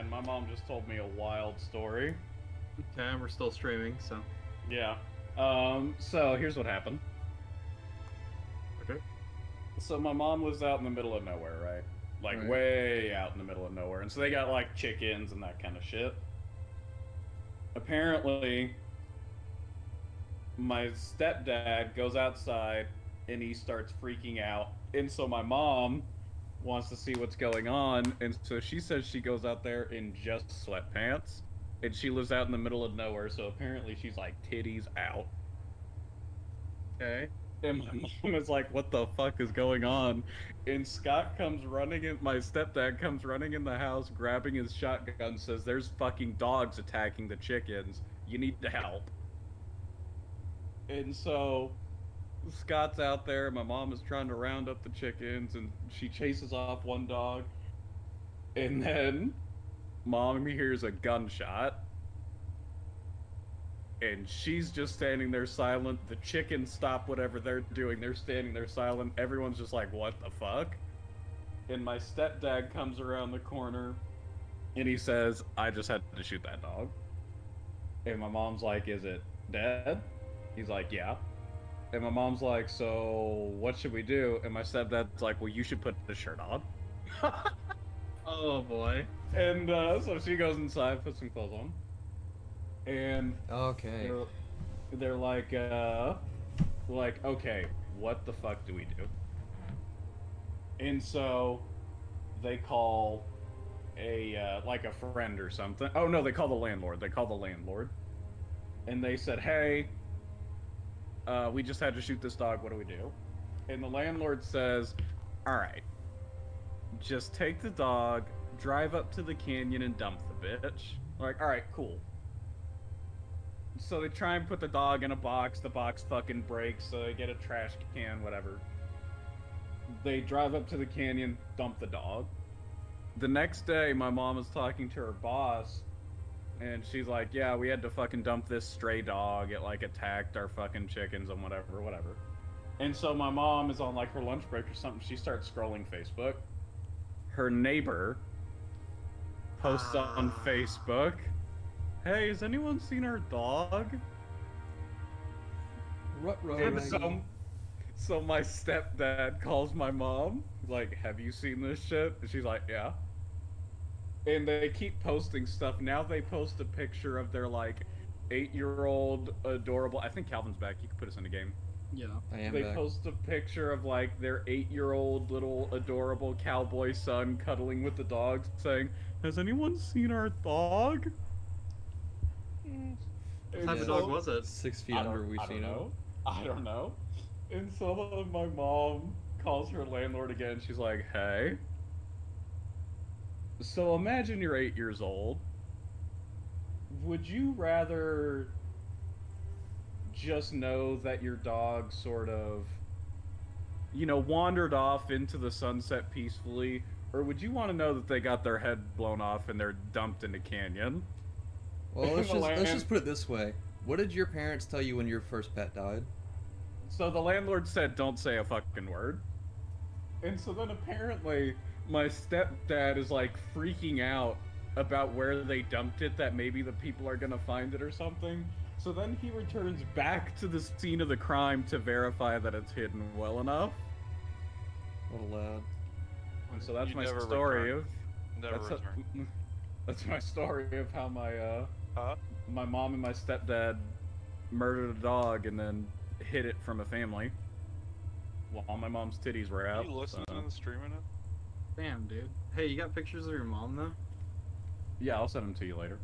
man. My mom just told me a wild story. Okay, we're still streaming, so. Yeah. So here's what happened. Okay. So my mom lives out in the middle of nowhere, right? Like Right. way out in the middle of nowhere. And so they got like chickens and that kind of shit. Apparently, my stepdad goes outside and he starts freaking out. And so my mom wants to see what's going on. And so she says she goes out there in just sweatpants. And she lives out in the middle of nowhere. So apparently she's like titties out. Okay. And my mom is like, what the fuck is going on? And Scott comes running in, my stepdad comes running in the house, grabbing his shotgun, says, there's fucking dogs attacking the chickens. You need to help. And so Scott's out there. My mom is trying to round up the chickens, and she chases off one dog. And then mom hears a gunshot. And she's just standing there silent. The chickens stop whatever they're doing. They're standing there silent. Everyone's just like, what the fuck? And my stepdad comes around the corner and he says, I just had to shoot that dog. And my mom's like, is it dead? He's like, yeah. And my mom's like, so what should we do? And my stepdad's like, well, you should put the shirt on. Oh boy. And so she goes inside, puts some clothes on. And Okay. they're like, okay, what the fuck do we do? And so they call like a friend or something. Oh no, they call the landlord. They call the landlord. And they said, hey, we just had to shoot this dog. What do we do? And the landlord says, all right, just take the dog, drive up to the canyon and dump the bitch. Like, all right, cool. So they try and put the dog in a box. The box fucking breaks, so they get a trash can, whatever. They drive up to the canyon, dump the dog. The next day, my mom is talking to her boss, and she's like, yeah, we had to fucking dump this stray dog. It, like, attacked our fucking chickens and whatever. And so my mom is on, like, her lunch break or something. She starts scrolling Facebook. Her neighbor posts on Facebook, hey, has anyone seen our dog? And so my stepdad calls my mom, like, have you seen this shit? And she's like, yeah. And they keep posting stuff. Now they post a picture of their, like, 8-year-old adorable... I think Calvin's back. You can put us in the game. Yeah. I am They back. post a picture of, like, their 8-year-old little adorable cowboy son cuddling with the dog, saying, has anyone seen our dog? What type of dog was it? 6 feet under, we've seen him. I don't know. And so my mom calls her landlord again. She's like, hey. So imagine you're 8 years old. Would you rather just know that your dog sort of, you know, wandered off into the sunset peacefully? Or would you want to know that they got their head blown off and they're dumped in a canyon? Well, let's just put it this way. What did your parents tell you when your first pet died? So the landlord said, don't say a fucking word. And so then apparently my stepdad is like freaking out about where they dumped it, that maybe the people are gonna find it or something. So then he returns back to the scene of the crime to verify that it's hidden well enough. What a lad. And so that's You my never story return. of... Never that's return. that's my story of how my, Huh? my mom and my stepdad murdered a dog and then hid it from a family while my mom's titties were out. You listening so. to the streaming it? Damn, dude. Hey, you got pictures of your mom though? Yeah, I'll send them to you later.